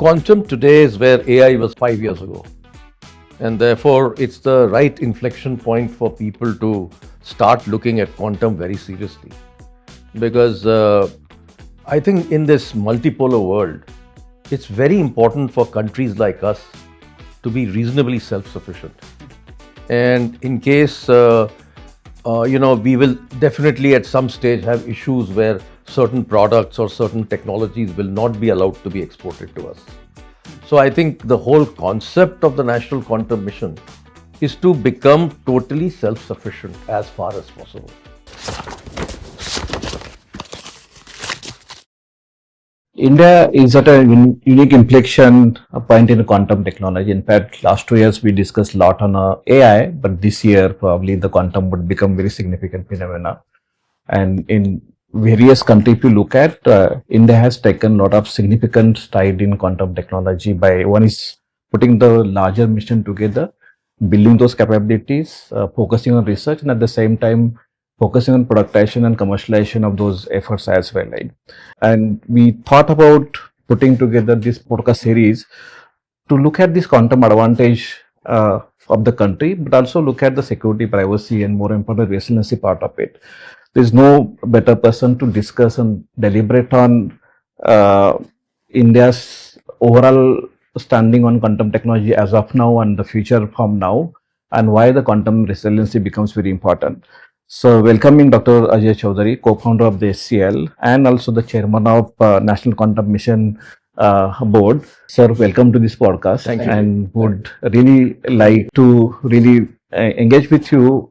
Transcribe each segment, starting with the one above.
quantum today is where AI was 5 years ago. And therefore, it's the right inflection point for people to start looking at quantum very seriously. Because I think in this multipolar world, it's very important for countries like us to be reasonably self-sufficient. And in case, we will definitely at some stage have issues where certain products or certain technologies will not be allowed to be exported to us. So I think the whole concept of the National Quantum Mission is to become totally self-sufficient as far as possible. India is at a unique inflection point in quantum technology. In fact, last 2 years we discussed a lot on AI, but this year probably the quantum would become very significant phenomena. And in various countries, if you look at, India has taken a lot of significant stride in quantum technology by one is putting the larger mission together, building those capabilities, focusing on research, and at the same time focusing on productization and commercialization of those efforts as well. Right? And we thought about putting together this podcast series to look at this quantum advantage of the country, but also look at the security, privacy, and more important, resiliency part of it. There's no better person to discuss and deliberate on India's overall standing on quantum technology as of now and the future from now, and why the quantum resiliency becomes very important. So, welcoming Dr. Ajai Chowdhry, co-founder of the SCL and also the chairman of National Quantum Mission Board. Sir, welcome to this podcast. Thank you. And would really like to really engage with you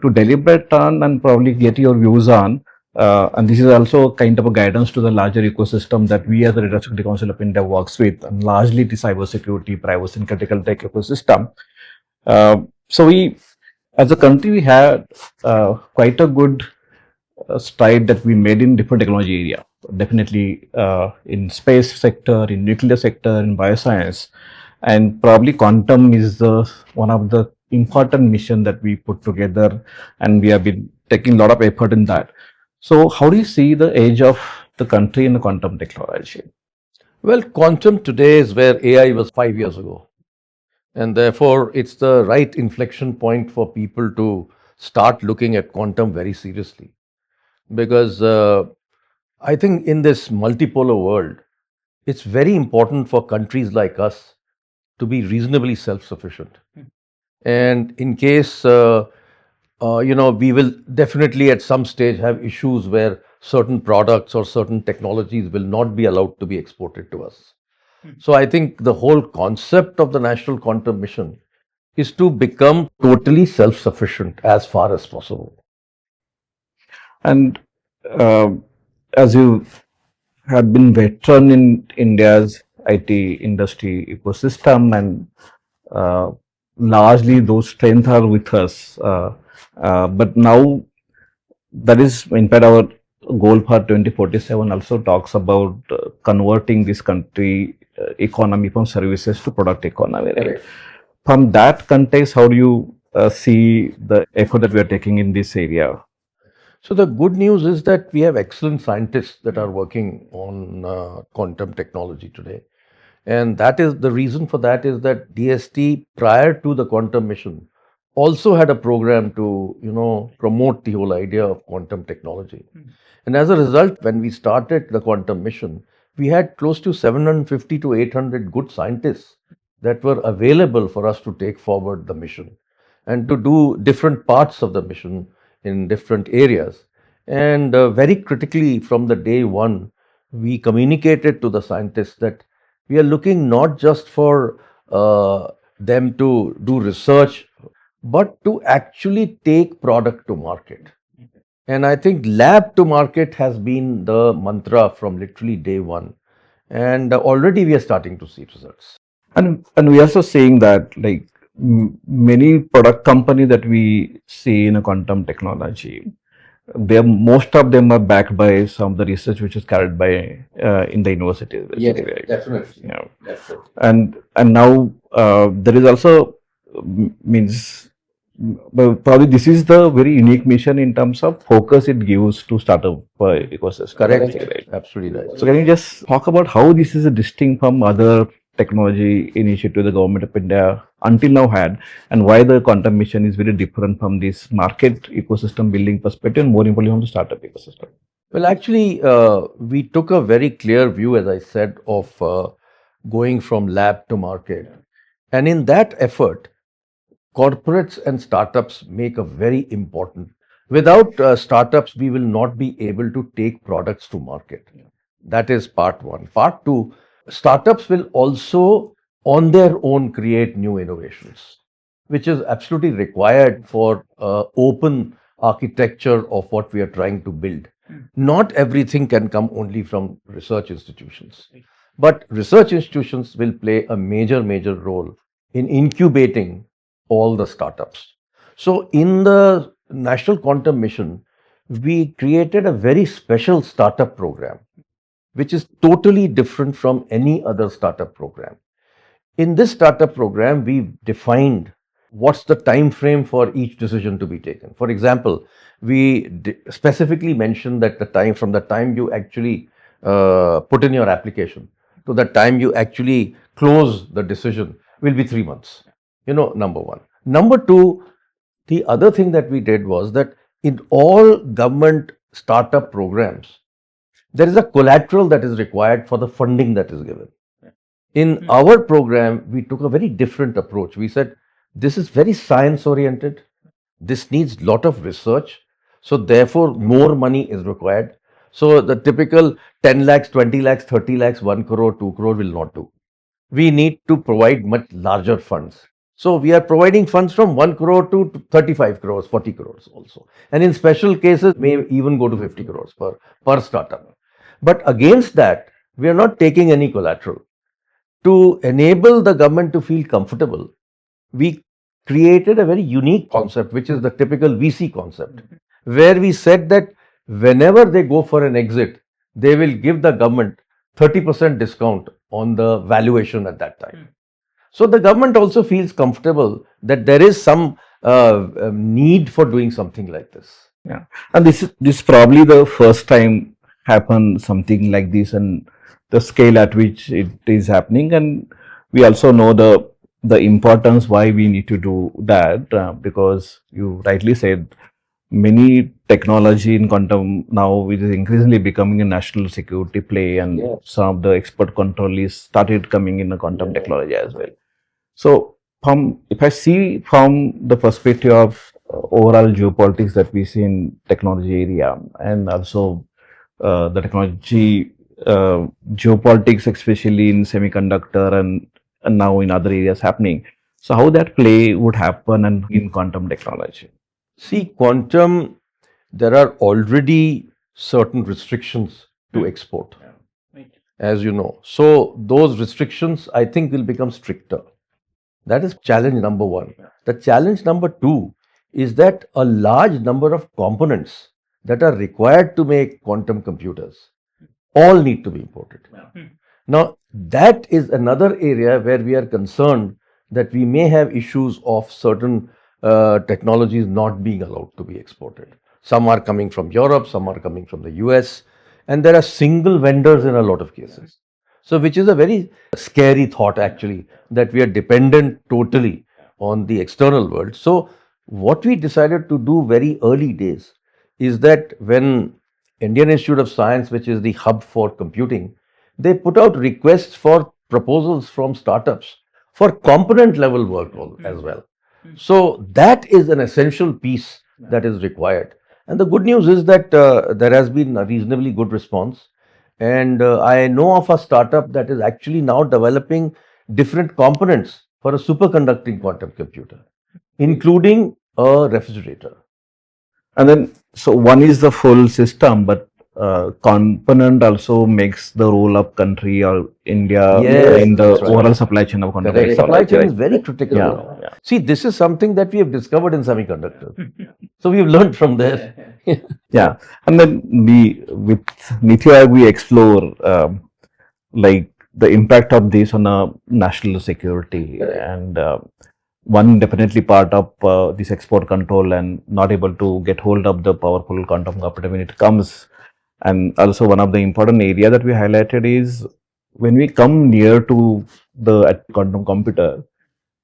to deliberate on and probably get your views on. And this is also kind of a guidance to the larger ecosystem that we as the Data Security Council of India works with, and largely the cybersecurity, privacy, and critical tech ecosystem. So we, as a country, we had quite a good stride that we made in different technology area. Definitely in space sector, in nuclear sector, in bioscience, and probably quantum is one of the important mission that we put together, and we have been taking a lot of effort in that. So how do you see the age of the country in the quantum technology? Well, quantum today is where AI was 5 years ago. And therefore, it's the right inflection point for people to start looking at quantum very seriously. Because I think in this multipolar world, it's very important for countries like us to be reasonably self-sufficient. And in case, we will definitely at some stage have issues where certain products or certain technologies will not be allowed to be exported to us. So I think the whole concept of the National Quantum Mission is to become totally self-sufficient as far as possible. And as you have been veteran in India's IT industry ecosystem, and largely those strengths are with us. But now that is, in fact, our goal for 2047 also talks about converting this country economy from services to product economy. Right? From that context, how do you see the effort that we are taking in this area? So the good news is that we have excellent scientists that are working on quantum technology today. And that is the reason for that is that DST prior to the quantum mission also had a program to, promote the whole idea of quantum technology. And as a result, when we started the quantum mission, we had close to 750 to 800 good scientists that were available for us to take forward the mission and to do different parts of the mission in different areas. And very critically, from the day one, we communicated to the scientists that we are looking not just for them to do research, but to actually take product to market. And I think lab to market has been the mantra from literally day one. And already we are starting to see results. And we are also seeing that like many product companies that we see in a quantum technology, most of them are backed by some of the research which is carried by in the universities. Yes, right? definitely. Definitely. And now there is also means But probably this is the very unique mission in terms of focus it gives to startup ecosystem. Correct. Right? Absolutely right. So can you just talk about how this is distinct from other technology initiative the government of India until now had, and why the quantum mission is very different from this market ecosystem building perspective, and more importantly from the startup ecosystem? Well, actually, we took a very clear view, as I said, of going from lab to market. And in that effort, corporates and startups make a very important. Without startups, we will not be able to take products to market. That is part one. Part two, startups will also, on their own, create new innovations, which is absolutely required for open architecture of what we are trying to build. Not everything can come only from research institutions, but research institutions will play a major role in incubating all the startups. So, in the National Quantum Mission, we created a very special startup program, which is totally different from any other startup program. In this startup program, we defined what's the time frame for each decision to be taken. For example, we specifically mentioned that the time from the time you actually put in your application to the time you actually close the decision will be 3 months. Number one. Number two, the other thing that we did was that in all government startup programs, there is a collateral that is required for the funding that is given. In our program, we took a very different approach. We said, this is very science oriented. This needs lot of research. So therefore, more money is required. So the typical 10 lakhs, 20 lakhs, 30 lakhs, 1 crore, 2 crore will not do. We need to provide much larger funds. So we are providing funds from 1 crore to 35 crores, 40 crores also. And in special cases, may even go to 50 crores per startup. But against that, we are not taking any collateral. To enable the government to feel comfortable, we created a very unique concept, which is the typical VC concept, where we said that whenever they go for an exit, they will give the government 30% discount on the valuation at that time. So the government also feels comfortable that there is some need for doing something like this. Yeah, and this is probably the first time happen something like this, and the scale at which it is happening, and we also know the importance why we need to do that, because you rightly said many technology in quantum now which is increasingly becoming a national security play, and some of the export control is started coming in the quantum technology as well. So, if I see from the perspective of overall geopolitics that we see in technology area, and also the technology geopolitics, especially in semiconductor and now in other areas happening. So, how that play would happen and in quantum technology? See, quantum, there are already certain restrictions to export, as you know. So, those restrictions, I think, will become stricter. That is challenge number one. The challenge number two is that a large number of components that are required to make quantum computers all need to be imported. Now, that is another area where we are concerned that we may have issues of certain technologies not being allowed to be exported. Some are coming from Europe, some are coming from the US, and there are single vendors in a lot of cases. So, which is a very scary thought actually, that we are dependent totally on the external world. So, what we decided to do very early days is that when Indian Institute of Science, which is the hub for computing, they put out requests for proposals from startups for component level work as well. So, that is an essential piece that is required. And the good news is that there has been a reasonably good response. And I know of a startup that is actually now developing different components for a superconducting quantum computer, including a refrigerator. And then, so one is the full system, but component also makes the role of country or India in the overall supply chain of quantum technology. Supply chain is very critical Yeah, now. See, this is something that we have discovered in semiconductors. So we have learned from there. Yeah, and then with Nithya we explore like the impact of this on national security, and one definitely part of this export control and not able to get hold of the powerful quantum computer when it comes. And also one of the important area that we highlighted is when we come near to the quantum computer,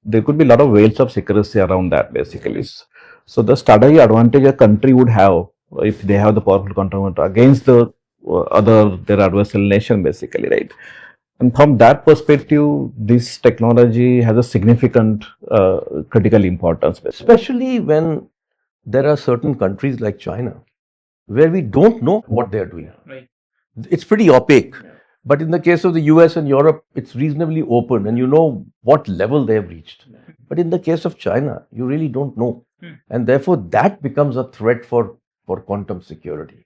there could be a lot of veils of secrecy around that basically. So the strategy advantage a country would have if they have the powerful quantum computer against the their adversarial nation basically, right? And from that perspective, this technology has a significant critical importance. Especially when there are certain countries like China where we don't know what they're doing. It's pretty opaque. But in the case of the US and Europe, it's reasonably open and you know what level they have reached. But in the case of China, you really don't know. And therefore, that becomes a threat for quantum security.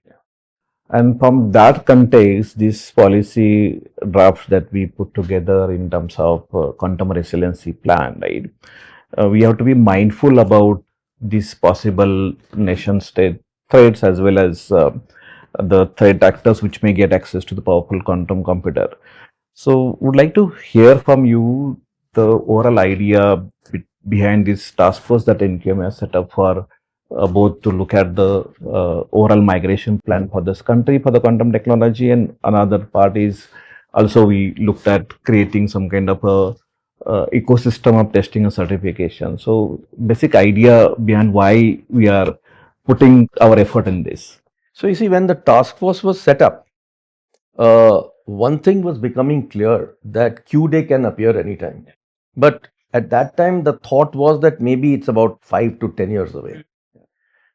And from that context, this policy draft that we put together in terms of quantum resiliency plan, right? We have to be mindful about these possible nation state threats as well as the threat actors which may get access to the powerful quantum computer. So, would like to hear from you the overall idea behind this task force that NQM has set up for both to look at the overall migration plan for this country for the quantum technology, and another part is also we looked at creating some kind of a ecosystem of testing and certification. So, basic idea behind why we are putting our effort in this. So, you see, when the task force was set up, one thing was becoming clear that Q day can appear anytime. But at that time, the thought was that maybe it's about 5 to 10 years away.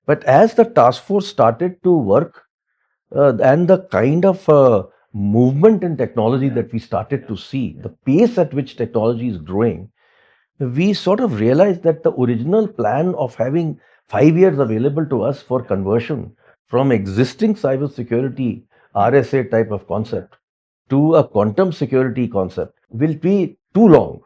But as the task force started to work, and the kind of movement in technology that we started to see, the pace at which technology is growing, we sort of realized that the original plan of having 5 years available to us for conversion from existing cybersecurity RSA type of concept to a quantum security concept will be too long.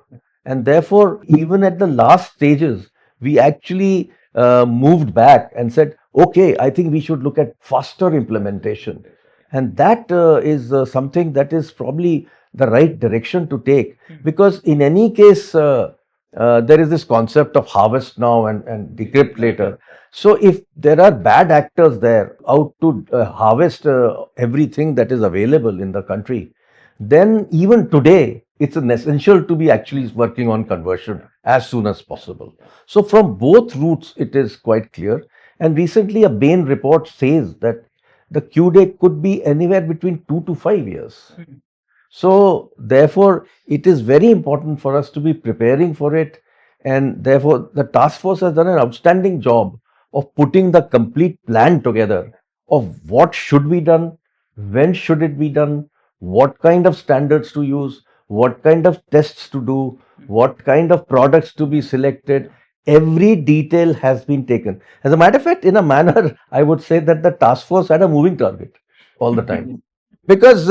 And therefore, even at the last stages, we actually moved back and said, okay, I think we should look at faster implementation. And that is something that is probably the right direction to take, because in any case, there is this concept of harvest now and decrypt later. So if there are bad actors there out to harvest everything that is available in the country, then even today it's an essential to be actually working on conversion as soon as possible. So from both routes it is quite clear. And recently a Bain report says that the Q day could be anywhere between 2 to 5 years. So, therefore, it is very important for us to be preparing for it. And therefore, the task force has done an outstanding job of putting the complete plan together of what should be done, when should it be done, what kind of standards to use, what kind of tests to do, what kind of products to be selected. Every detail has been taken. As a matter of fact, in a manner, I would say that the task force had a moving target all the time, because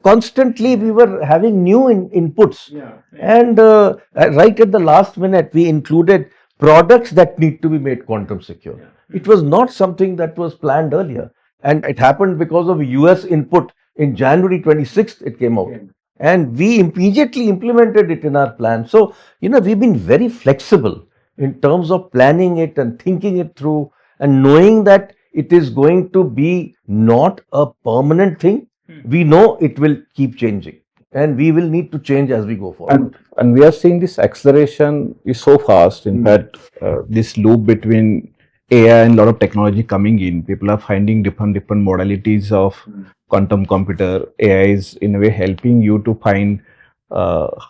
constantly we were having new inputs. And right at the last minute we included products that need to be made quantum secure. It was not something that was planned earlier, and it happened because of US input. In January 26th it came out, and we immediately implemented it in our plan. So we've been very flexible in terms of planning it and thinking it through, and knowing that it is going to be not a permanent thing. We know it will keep changing, and we will need to change as we go forward. And we are seeing this acceleration is so fast. In fact, this loop between AI and a lot of technology coming in, people are finding different modalities of quantum computer. AI is in a way helping you to find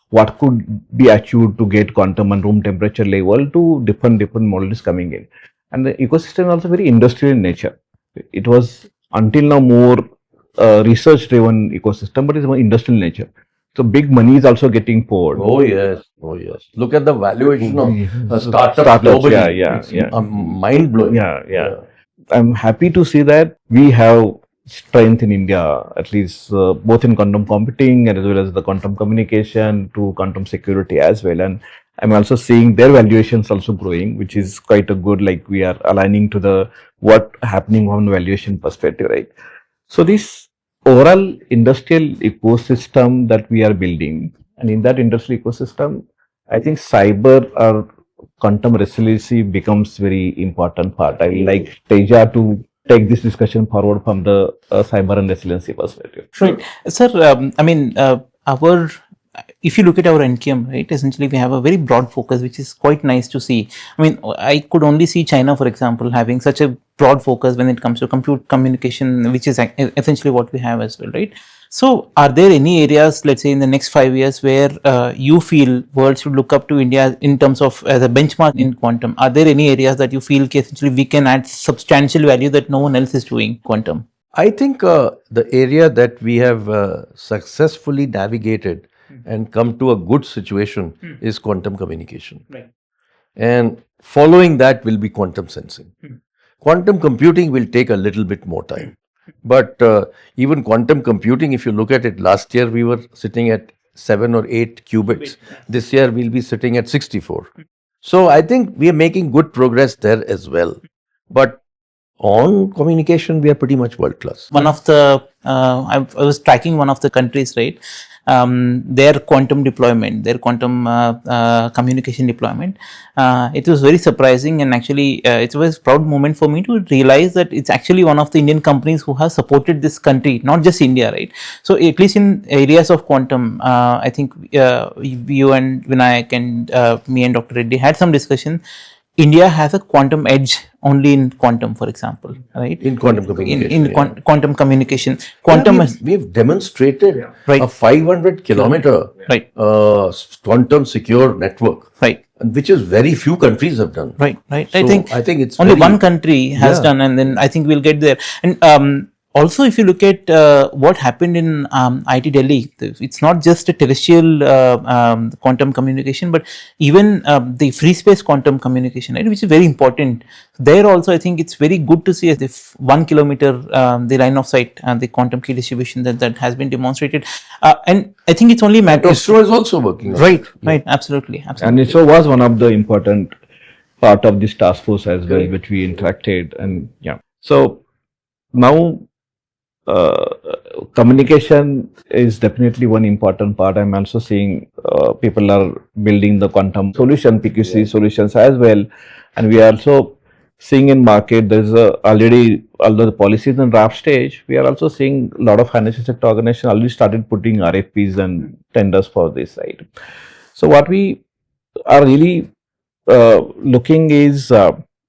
what could be achieved to get quantum and room temperature level to different modalities coming in. And the ecosystem is also very industrial in nature. It was until now more research driven ecosystem, but it's more industrial in nature. So big money is also getting poured. Oh yes, oh yes. Look at the valuation of startups globally. It's mind blowing. Yeah. I'm happy to see that we have strength in India, at least both in quantum computing and as well as the quantum communication to quantum security as well. And I'm also seeing their valuations also growing, which is quite a good, like we are aligning to the what happening from valuation perspective, right? So this overall industrial ecosystem that we are building, and in that industrial ecosystem, I think cyber are quantum resiliency becomes very important part. I would like Teja to take this discussion forward from the cyber and resiliency perspective. Right. Sir, our if you look at our NQM, right, essentially we have a very broad focus, which is quite nice to see. I mean, I could only see China, for example, having such a broad focus when it comes to compute communication, which is essentially what we have as well, right? So, are there any areas, let's say, in the next 5 years, where you feel world should look up to India in terms of as a benchmark in quantum? Are there any areas that you feel essentially we can add substantial value that no one else is doing quantum? I think the area that we have successfully navigated and come to a good situation is quantum communication. Right. And following that will be quantum sensing. Quantum computing will take a little bit more time. But even quantum computing, if you look at it, last year we were sitting at 7 or 8 qubits. This year we'll be sitting at 64. So I think we are making good progress there as well. But on communication, we are pretty much world class. One of the I was tracking one of the countries, right? Their quantum deployment, their quantum communication deployment. It was very surprising, and actually, it was a proud moment for me to realize that it's actually one of the Indian companies who has supported this country, not just India, right? So, at least in areas of quantum, I think you and Vinayak and me and Dr. Reddy had some discussion. India has a quantum edge only in quantum, for example, right? In quantum communication. In quantum communication. Quantum we've demonstrated Right. a 500 kilometer Right. quantum secure network, Right. which is very few countries have done. Right. Right. So I think it's only very- one country has Yeah. done, and then I think we'll get there. And also, if you look at what happened in IT Delhi, it's not just a terrestrial quantum communication, but even the free space quantum communication, right, which is very important. There also, I think it's very good to see if 1 kilometer the line of sight and the quantum key distribution that has been demonstrated. And I think it's only a matter of ISRO is also working on right, it. right, absolutely, And absolutely. ISRO was one of the important part of this task force as well, which we interacted. And yeah, so now communication is definitely one important part. I'm also seeing people are building the quantum solution, PQC solutions as well, and we are also seeing in market there's already, although the policy is in draft stage, we are also seeing a lot of financial sector organizations already started putting RFPs and tenders for this side. So what we are really looking is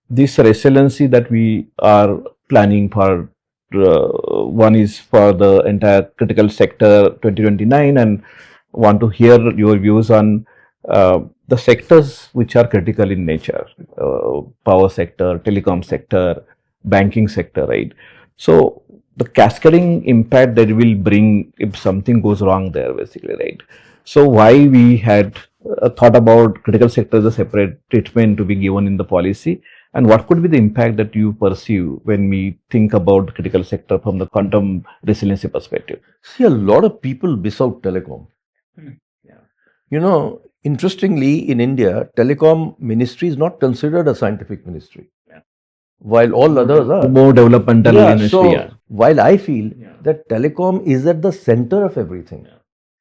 this resiliency that we are planning for. One is for the entire critical sector 2029, and want to hear your views on the sectors which are critical in nature, power sector, telecom sector, banking sector, right? So the cascading impact that will bring if something goes wrong there, basically, right? So why we had thought about critical sector as a separate treatment to be given in the policy, and what could be the impact that you perceive when we think about critical sector from the quantum resiliency perspective? See, a lot of people miss out telecom. You know, interestingly, in India, telecom ministry is not considered a scientific ministry, while all others are. More developmental industry. So, while I feel that telecom is at the center of everything,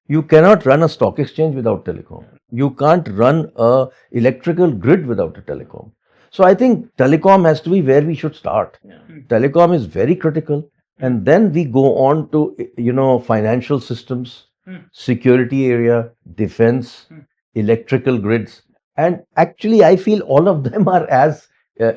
you cannot run a stock exchange without telecom. You can't run a electrical grid without a telecom. So I think telecom has to be where we should start. Telecom is very critical, and then we go on to financial systems, security area, defense, electrical grids, and actually I feel all of them are as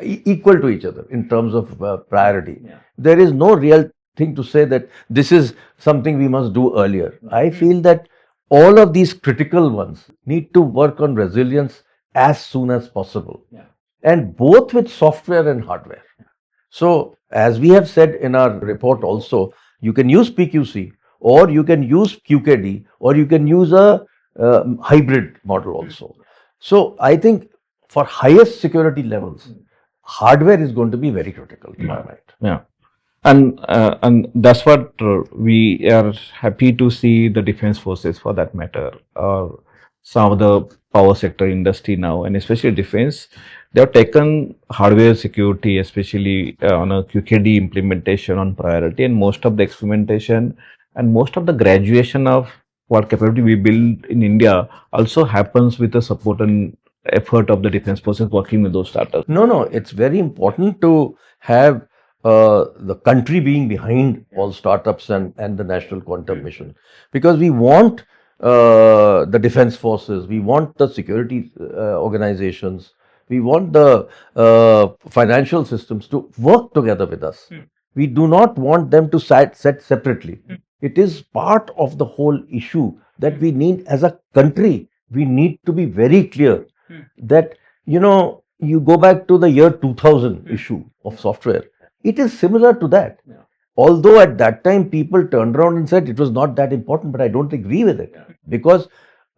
equal to each other in terms of priority. There is no real thing to say that this is something we must do earlier. I feel that all of these critical ones need to work on resilience as soon as possible, and both with software and hardware. So, as we have said in our report also, you can use PQC, or you can use QKD, or you can use a hybrid model also. So, I think for highest security levels, hardware is going to be very critical to my mind. Yeah. And that's what we are happy to see the defense forces, for that matter, or some of the power sector industry now, and especially defense, they have taken hardware security, especially on a QKD implementation on priority, and most of the experimentation and most of the graduation of what capability we build in India also happens with the support and effort of the defense forces working with those startups? No, it's very important to have the country being behind all startups and the National Quantum Mission, because we want the defense forces, we want the security organizations, we want the financial systems to work together with us. We do not want them to set separately. It is part of the whole issue that we need as a country. We need to be very clear that, you go back to the year 2000 issue of software. It is similar to that. Although at that time people turned around and said it was not that important, but I don't agree with it, because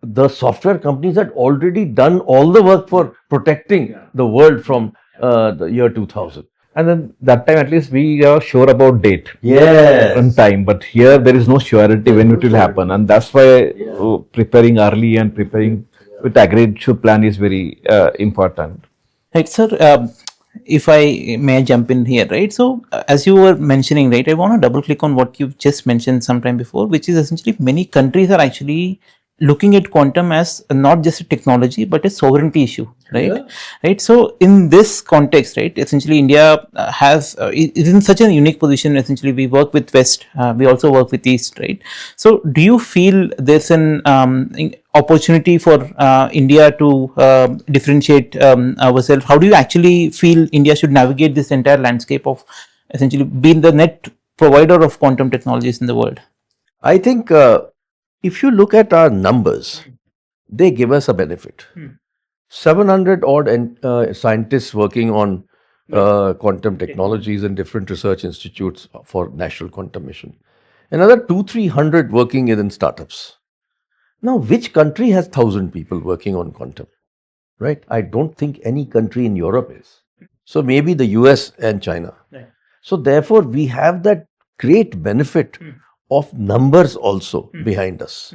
the software companies had already done all the work for protecting the world from the year 2000. And then that time at least we are sure about date Yes. and time, but here there is no surety when it will happen, and that's why preparing early and preparing with aggressive plan is very important. Right, sir. If I may jump in here, right? So, as you were mentioning, right, I want to double click on what you've just mentioned sometime before, which is essentially many countries are actually looking at quantum as not just a technology but a sovereignty issue, right? Yeah. Right. So, in this context, right, essentially India is in such a unique position. Essentially, we work with West, we also work with East, right? So, do you feel there's an opportunity for India to differentiate ourselves? How do you actually feel India should navigate this entire landscape of essentially being the net provider of quantum technologies in the world? I think if you look at our numbers, they give us a benefit. 700 odd scientists working on quantum technologies in different research institutes for National Quantum Mission. Another 200-300 working in startups. Now, which country has 1,000 people working on quantum? Right? I don't think any country in Europe is. So maybe the US and China. Right. So therefore, we have that great benefit of numbers also behind us.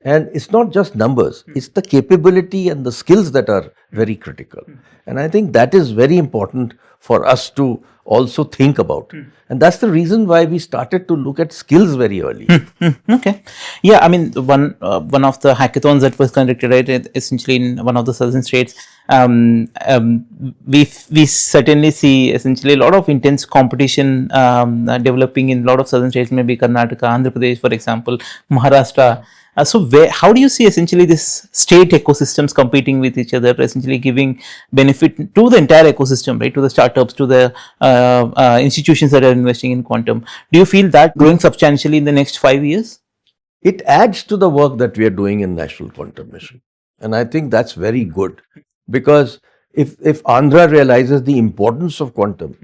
And it's not just numbers, it's the capability and the skills that are very critical. And I think that is very important for us to also think about. And that's the reason why we started to look at skills very early. Okay. Yeah, I mean, one of the hackathons that was conducted, right, essentially in one of the southern states, we certainly see essentially a lot of intense competition developing in a lot of southern states, maybe Karnataka, Andhra Pradesh, for example, Maharashtra. So, how do you see essentially this state ecosystems competing with each other, essentially giving benefit to the entire ecosystem, right? To the startups, to the institutions that are investing in quantum. Do you feel that growing substantially in the next 5 years? It adds to the work that we are doing in National Quantum Mission. And I think that's very good, because if Andhra realizes the importance of quantum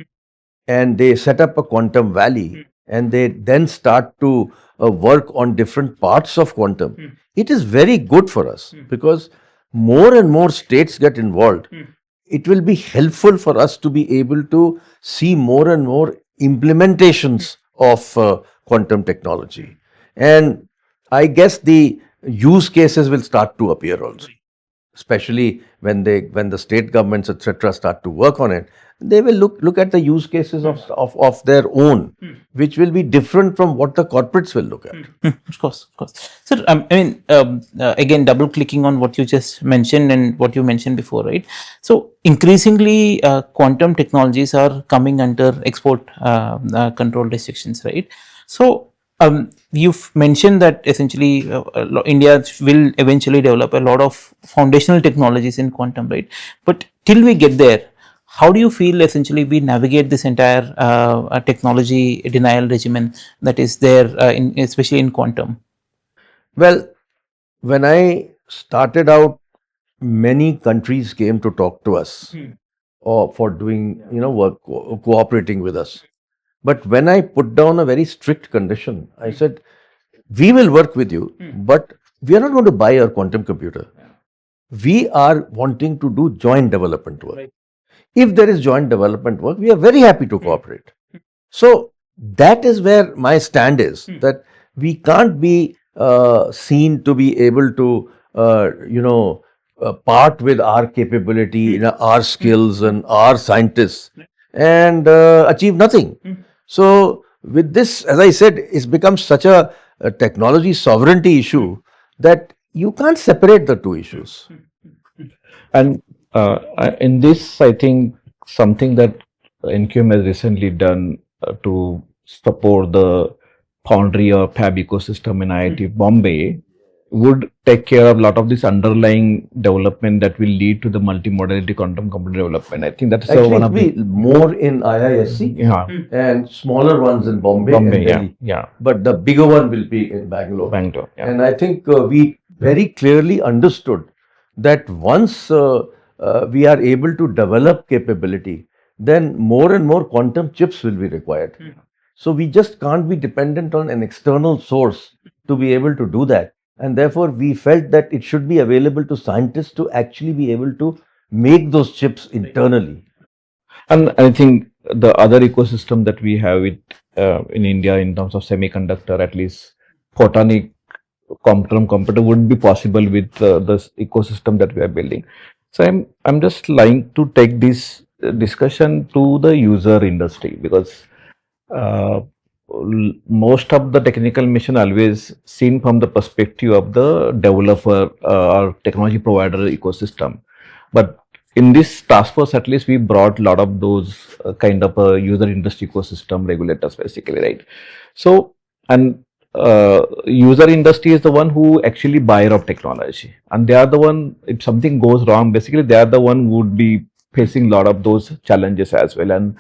and they set up a quantum valley and they then start to work on different parts of quantum, it is very good for us, because more and more states get involved. It will be helpful for us to be able to see more and more implementations of quantum technology. And I guess the use cases will start to appear also, especially when the state governments, etc., start to work on it. They will look at the use cases of their own, which will be different from what the corporates will look at. Of course. So, I mean, again, double clicking on what you just mentioned and what you mentioned before, right? So, increasingly, quantum technologies are coming under export control restrictions, right? So, you've mentioned that essentially India will eventually develop a lot of foundational technologies in quantum, right? But till we get there, how do you feel essentially we navigate this entire technology denial regimen that is there, especially in quantum? Well, when I started out, many countries came to talk to us or for doing work, cooperating with us. But when I put down a very strict condition, I said, we will work with you, but we are not going to buy your quantum computer. We are wanting to do joint development work. Right. If there is joint development work, we are very happy to cooperate. So that is where my stand is, that we can't be seen to be able to, part with our capability, our skills and our scientists and achieve nothing. So with this, as I said, it's become such a technology sovereignty issue that you can't separate the two issues. And in this, I think something that NQM has recently done to support the foundry or fab ecosystem in IIT Bombay would take care of a lot of this underlying development that will lead to the multimodality quantum computer development. I think that's Actually, one it of will the be more in IISC yeah and smaller ones in Bombay and Bombay Delhi. yeah But the bigger one will be in Bangalore. Bangalore yeah. And I think we very clearly understood that once we are able to develop capability, then more and more quantum chips will be required. So we just can't be dependent on an external source to be able to do that. And therefore, we felt that it should be available to scientists to actually be able to make those chips internally. And I think the other ecosystem that we have it in India in terms of semiconductor, at least photonic quantum computer would be possible with this ecosystem that we are building. So I'm just trying to take this discussion to the user industry because uh, most of the technical mission always seen from the perspective of the developer or technology provider ecosystem. But in this task force, at least we brought a lot of those kind of user industry ecosystem regulators, basically, right? So, and user industry is the one who actually buyer of technology, and they are the one. If something goes wrong, basically, they are the one who would be facing a lot of those challenges as well. And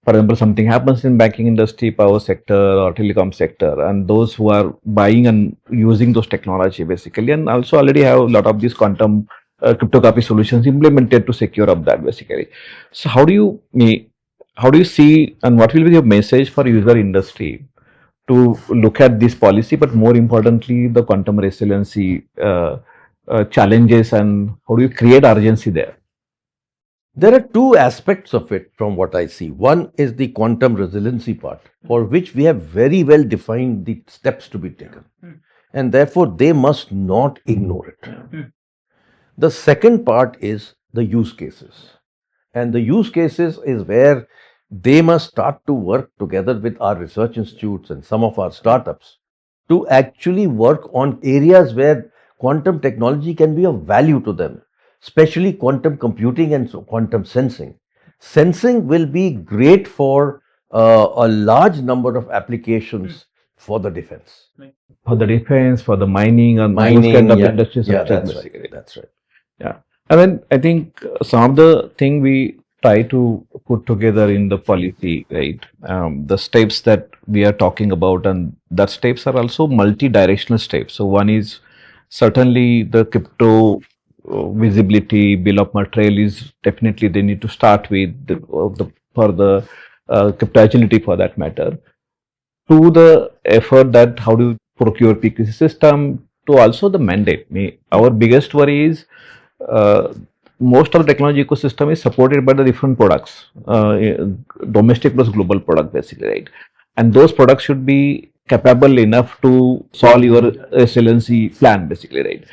for example, something happens in banking industry, power sector, or telecom sector, and those who are buying and using those technology basically, and also already have a lot of these quantum cryptography solutions implemented to secure up that basically. So how do you see, and what will be your message for user industry to look at this policy, but more importantly, the quantum resiliency challenges, and how do you create urgency there? There are two aspects of it from what I see. One is the quantum resiliency part, for which we have very well defined the steps to be taken. And therefore, they must not ignore it. The second part is the use cases. And the use cases is where they must start to work together with our research institutes and some of our startups to actually work on areas where quantum technology can be of value to them, especially quantum computing and quantum sensing. Sensing will be great for a large number of applications for the defense. For the defense, for the mining, and those Mining, kind of yeah, industries, yeah, subjects, that's basically. right. That's right. Yeah. And then I think some of the thing we try to put together in the policy, right? The steps that we are talking about, and that steps are also multi-directional steps. So one is certainly the crypto visibility bill of material is definitely they need to start with the for the crypto agility for that matter, to the effort that how do you procure PQC system, to also the mandate. Our biggest worry is uh, most of the technology ecosystem is supported by the different products, domestic plus global product basically, right? And those products should be capable enough to solve your resiliency plan basically, right?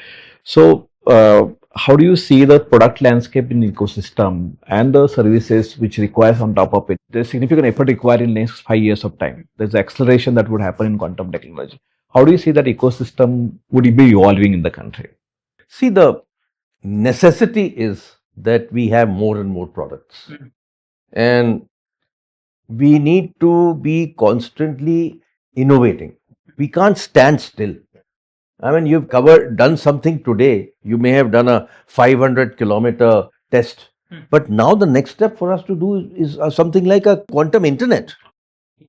So, how do you see the product landscape in ecosystem and the services which requires on top of it? There's significant effort required in next 5 years of time. There's acceleration that would happen in quantum technology. How do you see that ecosystem would be evolving in the country? See, the necessity is that we have more and more products. And we need to be constantly innovating. We can't stand still. I mean, you've done something today. You may have done a 500-kilometer test. But now the next step for us to do is something like a quantum internet.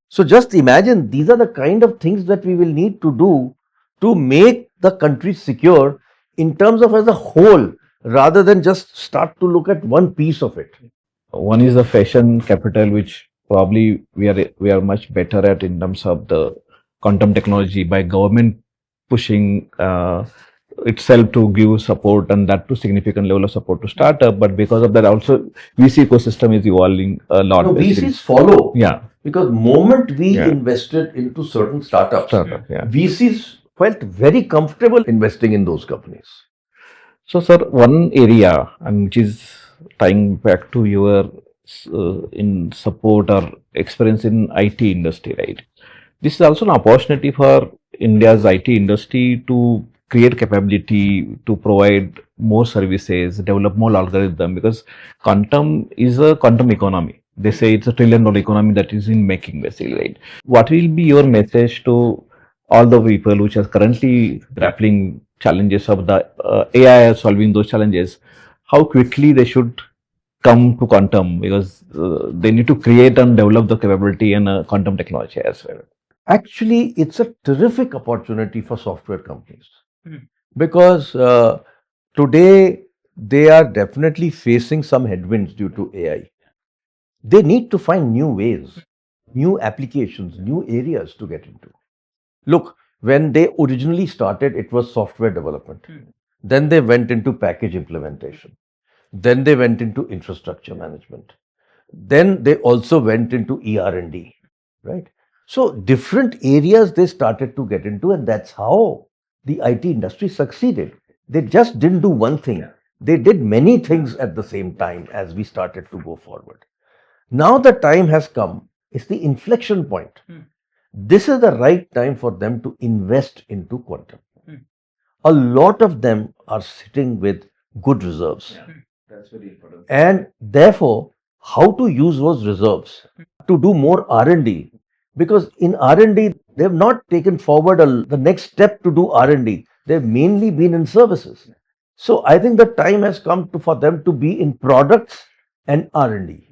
So just imagine these are the kind of things that we will need to do to make the country secure in terms of as a whole, rather than just start to look at one piece of it. One is the fashion capital, which probably we are much better at in terms of the quantum technology by government pushing itself to give support, and that to significant level of support to startup. But because of that, also VC ecosystem is evolving a lot. No, basically. VCs follow. Yeah. Because moment we Yeah. invested into certain startups, Yeah. VCs felt very comfortable investing in those companies. So, sir, one area, and which is tying back to your in support or experience in IT industry, right? This is also an opportunity for India's IT industry to create capability to provide more services, develop more algorithm, because quantum is a quantum economy. They say it's $1 trillion economy that is in making, basically, right? What will be your message to all the people which are currently grappling challenges of the AI solving those challenges? How quickly they should come to quantum, because they need to create and develop the capability in quantum technology as well. Actually, it's a terrific opportunity for software companies because today they are definitely facing some headwinds due to AI. They need to find new ways, new applications, new areas to get into. Look, when they originally started, it was software development. Then they went into package implementation. Then they went into infrastructure management. Then they also went into ER&D, right? So different areas they started to get into, and that's how the IT industry succeeded. They just didn't do one thing. They did many things at the same time as we started to go forward. Now the time has come. It's the inflection point. This is the right time for them to invest into quantum. A lot of them are sitting with good reserves. That's very important. And therefore, how to use those reserves to do more R&D, because in R&D they have not taken forward the next step to do R&D. They've mainly been in services. So I think the time has come for them to be in products and R&D.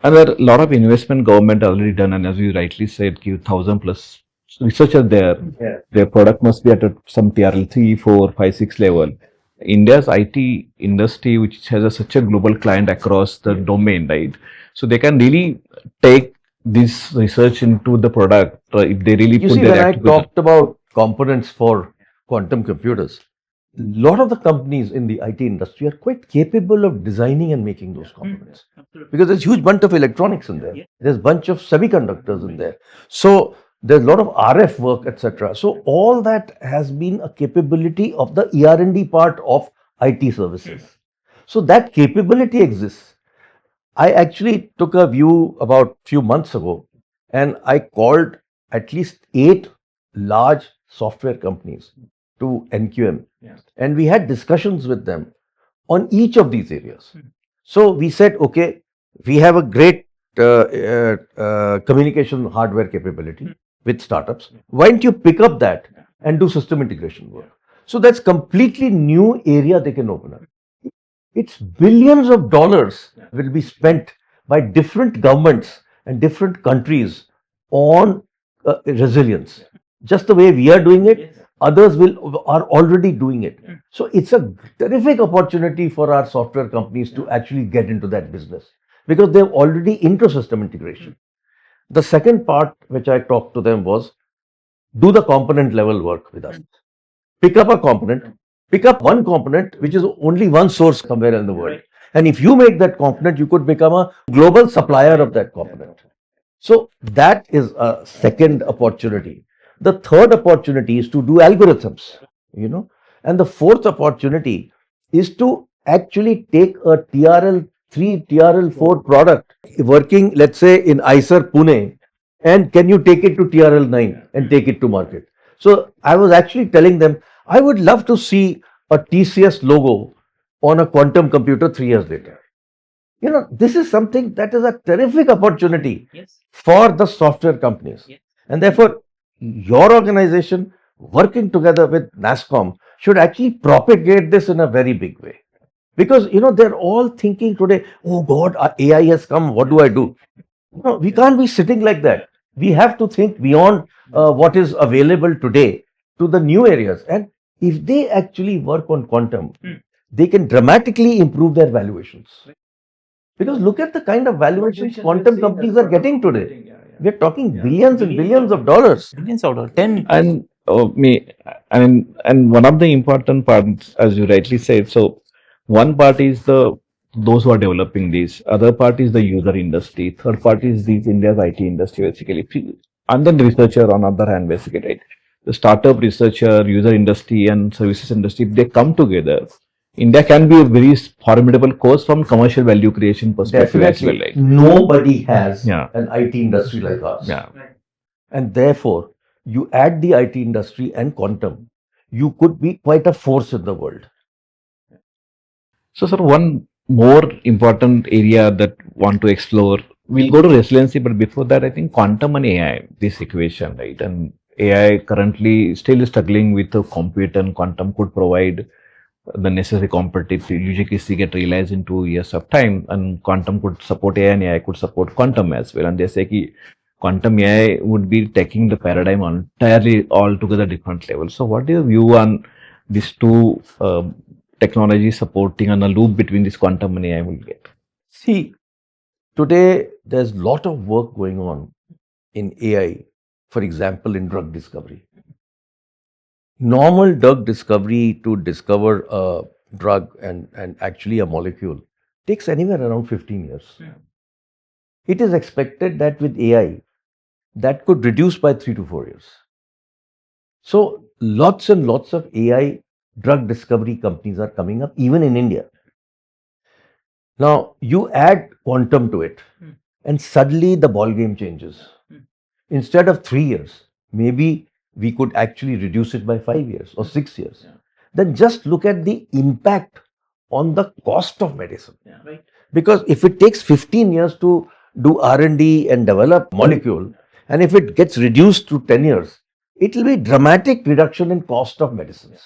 And there are a lot of investment government already done, and as you rightly said, give 1,000 plus researchers there. Yeah. Their product must be at some TRL 3, 4, 5, 6 level. India's IT industry, which has such a global client across the domain, right? So they can really take this research into the product if they really You put see, their when I act together. talked about components for quantum computers, a lot of the companies in the IT industry are quite capable of designing and making those components. Because there's a huge bunch of electronics in there. There's a bunch of semiconductors in there. So there's a lot of RF work, etc. So all that has been a capability of the ER&D part of IT services. So that capability exists. I actually took a view about few months ago, and I called at least 8 large software companies to NQM, and we had discussions with them on each of these areas. So we said, okay, we have a great communication hardware capability with startups. Why don't you pick up that and do system integration work? So that's completely new area they can open up. It's billions of dollars will be spent by different governments and different countries on resilience. Just the way we are doing it, others are already doing it. So it's a terrific opportunity for our software companies to actually get into that business because they're already into system integration. The second part which I talked to them was do the component level work with us. Pick up a component, pick up one component which is only one source somewhere in the world. And if you make that component, you could become a global supplier of that component. So that is a second opportunity. The third opportunity is to do algorithms, and the fourth opportunity is to actually take a TRL 3, TRL 4 product working, let's say, in ISER Pune, and can you take it to TRL 9 and take it to market? So I was actually telling them, I would love to see a TCS logo on a quantum computer 3 years later. This is something that is a terrific opportunity for the software companies. And therefore, your organization working together with NASSCOM should actually propagate this in a very big way. Because, they're all thinking today, oh God, AI has come, what do I do? No, we can't be sitting like that. We have to think beyond what is available today to the new areas. And if they actually work on quantum, they can dramatically improve their valuations. Because look at the kind of valuations quantum companies are getting today. We're talking billions and billions of dollars. Billions of dollars. 10. And and one of the important parts, as you rightly said, so one part is those who are developing this, other part is the user industry, third part is these India's IT industry basically, and then researcher on other hand basically, right? The startup researcher, user industry and services industry, if they come together, India can be a very formidable cause from commercial value creation perspective as well, right? Nobody has an IT industry like us. And therefore, you add the IT industry and quantum, you could be quite a force in the world. So, sir, one more important area that want to explore, we'll go to resiliency, but before that, I think quantum and AI, this equation, right? And AI currently still is struggling with the compute, and quantum could provide the necessary competitive use cases get realized in 2 years of time, and quantum could support AI and AI could support quantum as well. And they say that quantum AI would be taking the paradigm on entirely altogether different level. So, what is your view on these two technologies supporting and a loop between this quantum and AI will get? See, today there's a lot of work going on in AI, for example, in drug discovery. Normal drug discovery to discover a drug and actually a molecule takes anywhere around 15 years. It is expected that with AI, that could reduce by 3 to 4 years. So, lots and lots of AI drug discovery companies are coming up, even in India. Now, you add quantum to it, and suddenly the ball game changes. Instead of 3 years, maybe we could actually reduce it by 5 years or 6 years. Then just look at the impact on the cost of medicine. Because if it takes 15 years to do R&D and develop molecule, and if it gets reduced to 10 years, it will be dramatic reduction in cost of medicines.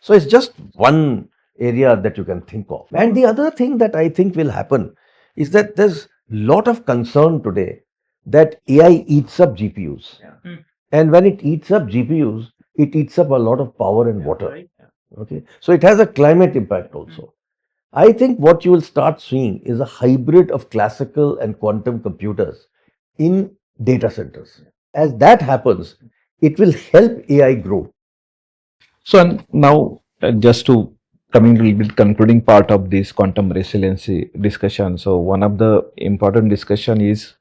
So it's just one area that you can think of. And the other thing that I think will happen is that there's a lot of concern today that AI eats up GPUs. And when it eats up GPUs, it eats up a lot of power and water. Okay, so it has a climate impact also. I think what you will start seeing is a hybrid of classical and quantum computers in data centers. As that happens, it will help AI grow. So, and now just to coming to a little bit concluding part of this quantum resiliency discussion. So, one of the important discussion is,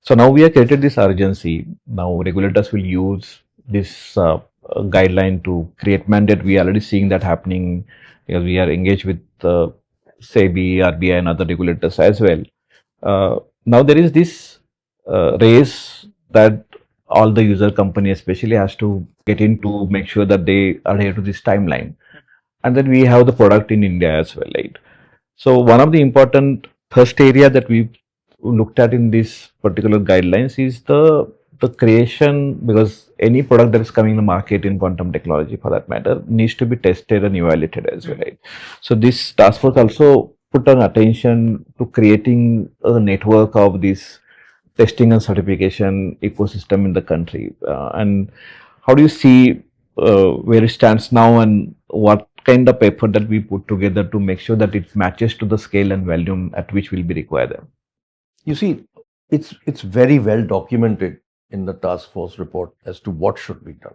so now we have created this urgency. Now regulators will use this guideline to create mandate. We are already seeing that happening. We are engaged with SEBI, RBI, and other regulators as well. Now there is this race that all the user company especially has to get in to make sure that they adhere to this timeline. And then we have the product in India as well, right? So one of the important first area that we looked at in this particular guidelines is the creation, because any product that is coming in the market in quantum technology for that matter needs to be tested and evaluated as well, right? So this task force also put an attention to creating a network of this testing and certification ecosystem in the country. And how do you see where it stands now, and what kind of effort that we put together to make sure that it matches to the scale and volume at which will be required? You see, it's very well documented in the task force report as to what should be done.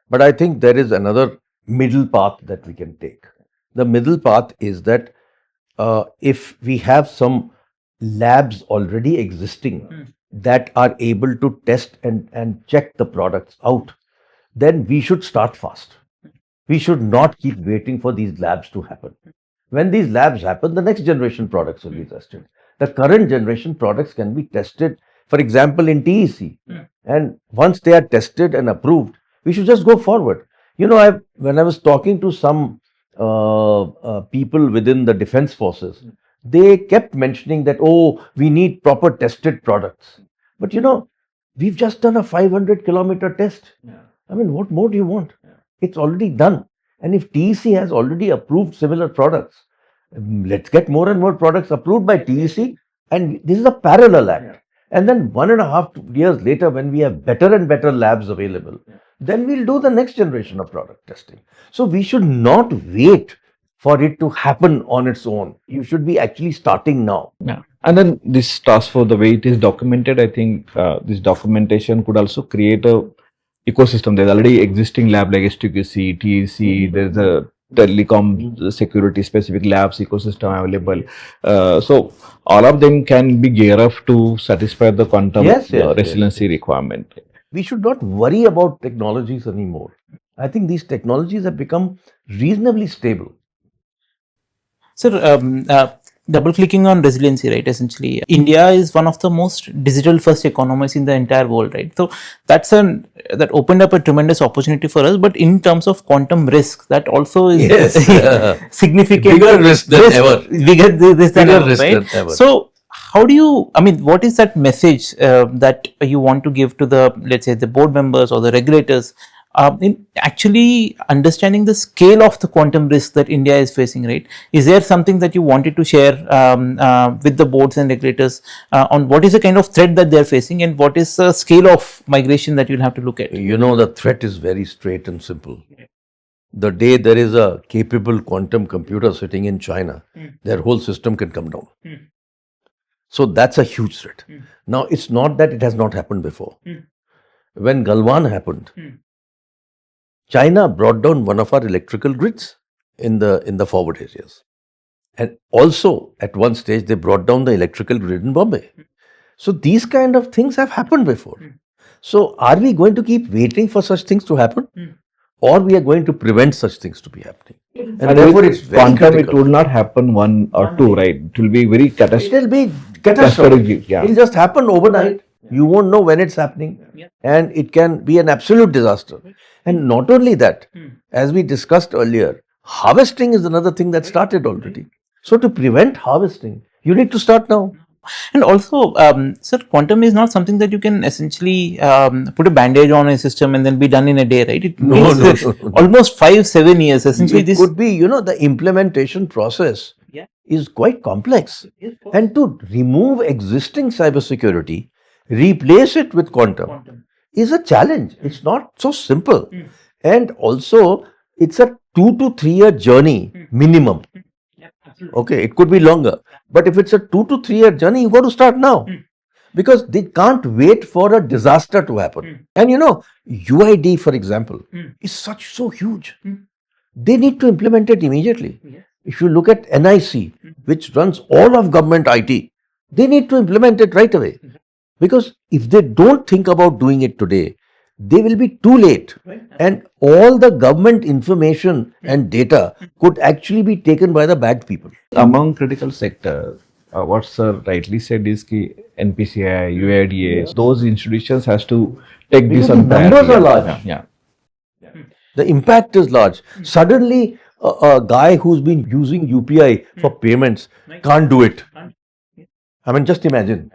But I think there is another middle path that we can take. The middle path is that if we have some labs already existing that are able to test and check the products out, then we should start fast. We should not keep waiting for these labs to happen. When these labs happen, the next generation products will be tested. The current generation products can be tested, for example, in TEC. And once they are tested and approved, we should just go forward. You know, when I was talking to some people within the defense forces, they kept mentioning that, oh, we need proper tested products. But you know, we've just done a 500-kilometer test. I mean, what more do you want? It's already done. And if TEC has already approved similar products, let's get more and more products approved by TEC. And this is a parallel act. And then 1.5 years later, when we have better and better labs available, then we'll do the next generation of product testing. So we should not wait for it to happen on its own. You should be actually starting now. Yeah. And then this task force, the way it is documented, I think this documentation could also create a ecosystem. There's already existing lab like STQC, TEC, there's a telecom security specific labs ecosystem available. So all of them can be gear up to satisfy the quantum resiliency requirement. We should not worry about technologies anymore. I think these technologies have become reasonably stable. Sir, double clicking on resiliency, right? Essentially, India is one of the most digital first economies in the entire world, right? So that opened up a tremendous opportunity for us. But in terms of quantum risk, that also is significant. Bigger risk than ever. Bigger risk than Bigger ever, risk right? than ever. So how do you, I mean, what is that message that you want to give to the, let's say, the board members or the regulators in actually understanding the scale of the quantum risk that India is facing, right? Is there something that you wanted to share with the boards and regulators on what is the kind of threat that they're facing and what is the scale of migration that you'll have to look at? You know, the threat is very straight and simple. The day there is a capable quantum computer sitting in China, their whole system can come down. So that's a huge threat. Now, it's not that it has not happened before. When Galwan happened, China brought down one of our electrical grids in the forward areas. And also, at one stage, they brought down the electrical grid in Bombay. So these kind of things have happened before. So are we going to keep waiting for such things to happen? Or we are going to prevent such things to be happening? And therefore, it's very critical. It will not happen one or two, right? It will be very catastrophic. It will be catastrophic. Yeah. It will just happen overnight. You won't know when it's happening. And it can be an absolute disaster. And not only that, as we discussed earlier, harvesting is another thing that started already. So to prevent harvesting, you need to start now. And also, sir, quantum is not something that you can essentially put a bandage on a system and then be done in a day, right? It takes almost 5-7 years. Essentially, it could be, you know, the implementation process is quite complex. And to remove existing cybersecurity, replace it with quantum is a challenge. It's not so simple. And also, it's a 2 to 3 year journey minimum. Okay, it could be longer. But if it's a 2 to 3 year journey, you got to start now. Because they can't wait for a disaster to happen. And you know, UID, for example, is so huge. They need to implement it immediately. If you look at NIC, which runs all of government IT, they need to implement it right away. Because if they don't think about doing it today, they will be too late. And all the government information and data could actually be taken by the bad people. Among critical sector, what sir rightly said is ki NPCI, UIDA, those institutions has to take this on priority. Numbers are large. Yeah. The impact is large. Suddenly, a guy who's been using UPI for payments can't do it. I mean, just imagine.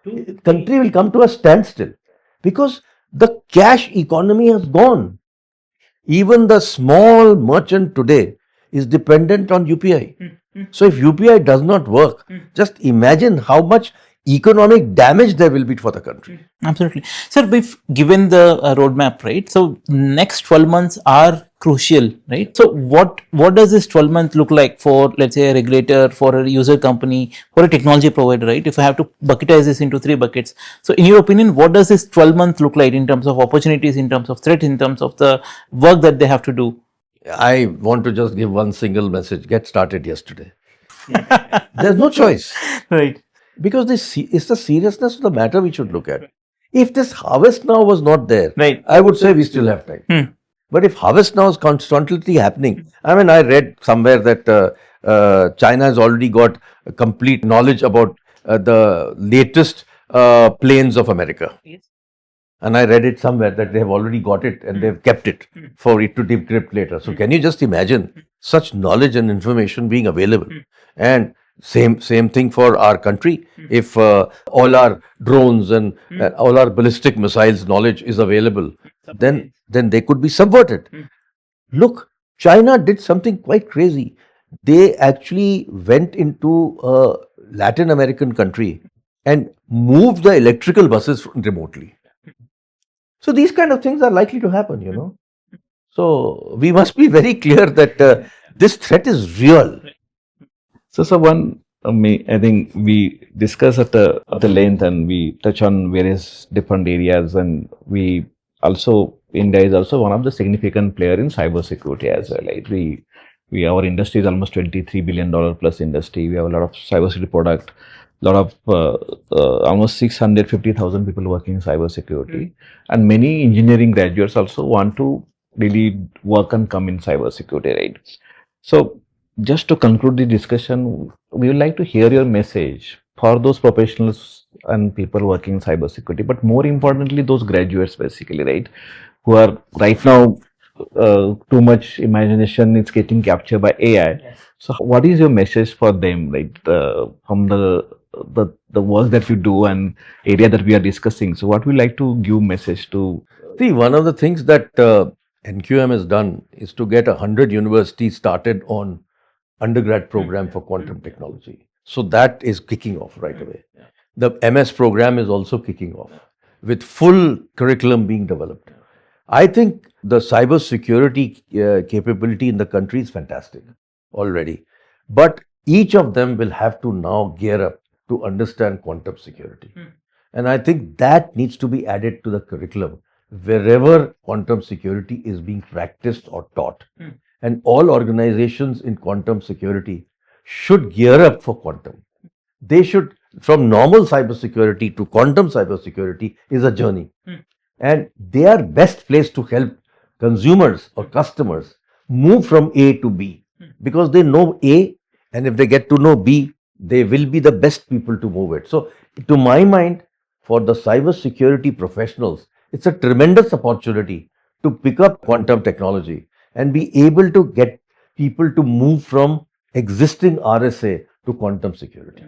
The country will come to a standstill because the cash economy has gone. Even the small merchant today is dependent on UPI. So if UPI does not work, just imagine how much economic damage there will be for the country. Absolutely. Sir, we've given the roadmap, right? So next 12 months are crucial, right? So what does this 12 month look like for, let's say, a regulator, for a user company, for a technology provider, right? If I have to bucketize this into 3 buckets. So in your opinion, what does this 12 month look like in terms of opportunities, in terms of threat, in terms of the work that they have to do? I want to just give one single message. Get started yesterday. There's no choice. Right. Because it's the seriousness of the matter we should look at. If this harvest now was not there, right, I would say we still have time. But if harvest now is constantly happening, I mean, I read somewhere that China has already got complete knowledge about the latest planes of America. Yes. And I read it somewhere that they have already got it and they've kept it for it to decrypt later. So can you just imagine such knowledge and information being available? And same thing for our country. If all our drones and all our ballistic missiles knowledge is available, then they could be subverted. Look, China did something quite crazy. They actually went into a Latin American country and moved the electrical buses remotely. So these kind of things are likely to happen, you know. So we must be very clear that this threat is real. So one, I think we discuss at the length and we touch on various different areas, and we also, India is also one of the significant player in cybersecurity as well. Like our industry is almost $23 billion plus industry. We have a lot of cybersecurity product, lot of almost 650,000 people working in cybersecurity, and many engineering graduates also want to really work and come in cybersecurity, right? So just to conclude the discussion, we would like to hear your message for those professionals and people working in cybersecurity, but more importantly, those graduates basically, right, who are right now too much imagination is getting captured by AI. Yes. So, what is your message for them, right, from the work that you do and area that we are discussing? So, what we like to give message to? See, one of the things that NQM has done is to get 100 universities started on undergrad program for quantum technology. So that is kicking off right away. The MS program is also kicking off with full curriculum being developed. I think the cyber security capability in the country is fantastic already. But each of them will have to now gear up to understand quantum security. And I think that needs to be added to the curriculum wherever quantum security is being practiced or taught. And all organizations in quantum security should gear up for quantum. They should, from normal cybersecurity to quantum cybersecurity, is a journey. And they are best placed to help consumers or customers move from A to B because they know A, and if they get to know B, they will be the best people to move it. So, to my mind, for the cybersecurity professionals, it's a tremendous opportunity to pick up quantum technology and be able to get people to move from existing RSA to quantum security.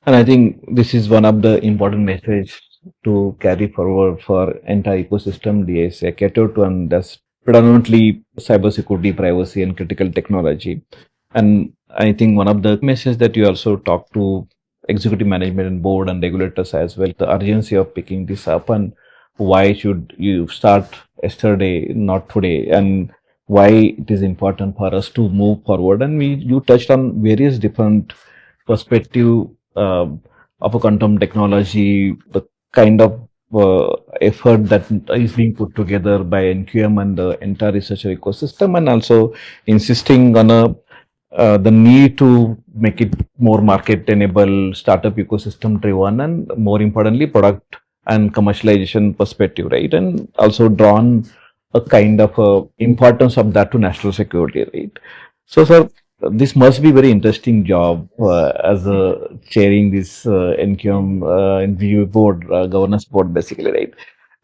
And I think this is one of the important message to carry forward for entire ecosystem DSCI cater to, and that's predominantly cybersecurity, privacy, and critical technology. And I think one of the messages that you also talk to executive management and board and regulators as well, the urgency of picking this up and why should you start yesterday, not today, and why it is important for us to move forward. And you touched on various different perspective of a quantum technology, the kind of effort that is being put together by NQM and the entire researcher ecosystem, and also insisting on the need to make it more market enable, startup ecosystem driven, and more importantly, product and commercialization perspective, right? And also drawn a kind of importance of that to national security, right? So, sir, this must be very interesting job as chairing this NQM NVU board, governance board, basically, right?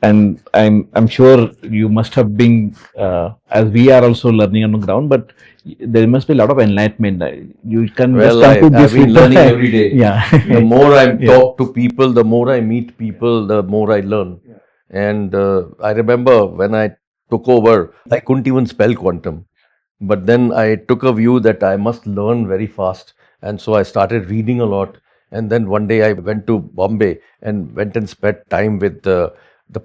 And I'm sure you must have been, as we are also learning on the ground, but there must be a lot of enlightenment. You can just Well, come to I've this been with learning every day. yeah. The more I Yeah. talk to people, the more I meet people, the more I learn. And I remember when I took over, I couldn't even spell quantum. But then I took a view that I must learn very fast. And so I started reading a lot. And then one day I went to Bombay and went and spent time with the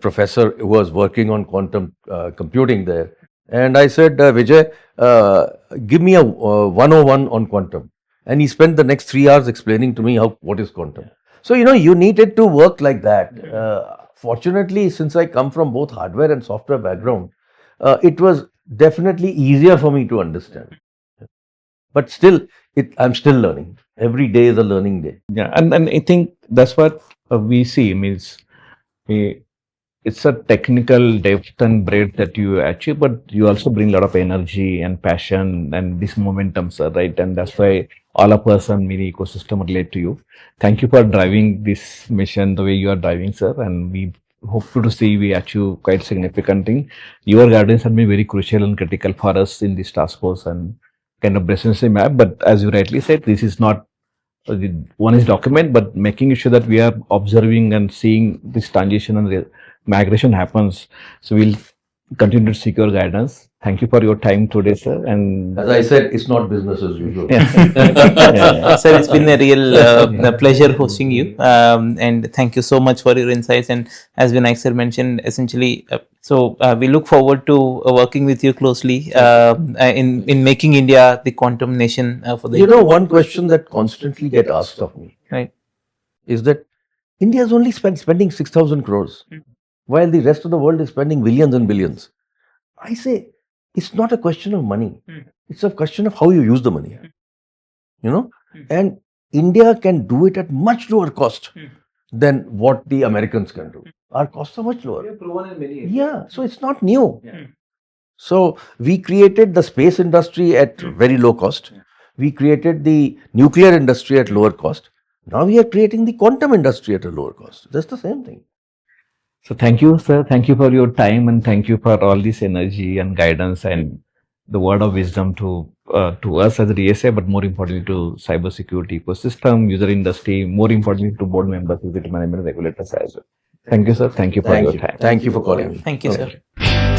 professor who was working on quantum computing there. And I said, Vijay, give me a 101 on quantum. And he spent the next 3 hours explaining to me what is quantum. So, you needed to work like that. Fortunately, since I come from both hardware and software background, it was definitely easier for me to understand. But still, I'm still learning. Every day is a learning day. Yeah, and I think that's what we see means we, it's a technical depth and breadth that you achieve, but you also bring a lot of energy and passion and this momentum, sir, right? And that's why all of us and mini ecosystem relate to you. Thank you for driving this mission the way you are driving, sir. And we hope to see we achieve quite significant thing. Your guidance has been very crucial and critical for us in this task force and kind of presidency map. But as you rightly said, this is not one is document, but making sure that we are observing and seeing this transition and migration happens. So we'll continue to seek your guidance. Thank you for your time today, sir. And As I said, it's not business as usual. Sir, it's been a real pleasure hosting you, and thank you so much for your insights. And as Vinayak sir mentioned, essentially, we look forward to working with you closely in making India the quantum nation for the. One question that constantly get asked of me Right. is that India is only spending 6,000 crores, while the rest of the world is spending billions and billions. I say it's not a question of money. It's a question of how you use the money. And India can do it at much lower cost than what the Americans can do. Our costs are much lower. proven in many Yeah, so it's not new. So we created the space industry at very low cost. We created the nuclear industry at lower cost. Now we are creating the quantum industry at a lower cost. That's the same thing. So thank you, sir. Thank you for your time and thank you for all this energy and guidance and the word of wisdom to us as a DSA, but more importantly to cybersecurity ecosystem, user industry, more importantly to board members, user management regulators as well. Thank you, sir. Thank you for your time. Thank you for calling me. Thank you, sir. Okay.